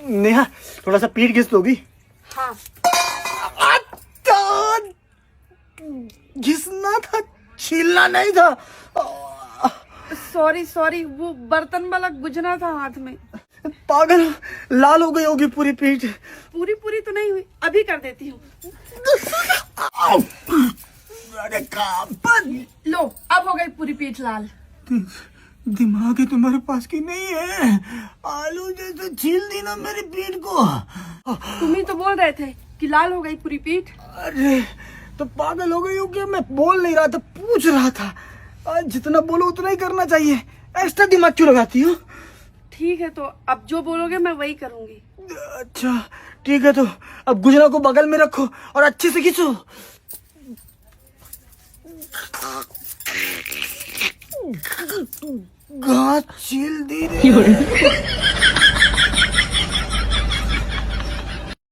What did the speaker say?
नेहा थोड़ा सा पीठ घिस दोगी? हाँ। घिसना था, छीलना नहीं था। सॉरी सॉरी, वो बर्तन वाला गुजना था हाथ में। पागल, लाल हो गई होगी पूरी पीठ। पूरी पूरी तो नहीं हुई, अभी कर देती हूँ। अरे काम पर। लो, अब हो गई पूरी पीठ लाल। दिमाग है तुम्हारे पास की नहीं है? आलू जैसे छील दी ना मेरी पीठ को। तुम ही तो बोल रहे थे कि लाल हो गई पूरी पीठ। अरे तो पागल हो गई हो क्या? मैं बोल नहीं रहा था, पूछ रहा था। जितना बोलो उतना ही करना चाहिए, एक्स्ट्रा दिमाग क्यों लगाती हो? ठीक है, तो अब जो बोलोगे मैं वही करूंगी। अच्छा ठीक है, तो अब गुजरा को बगल में रखो और अच्छे से खींचो। घास छील दी रे।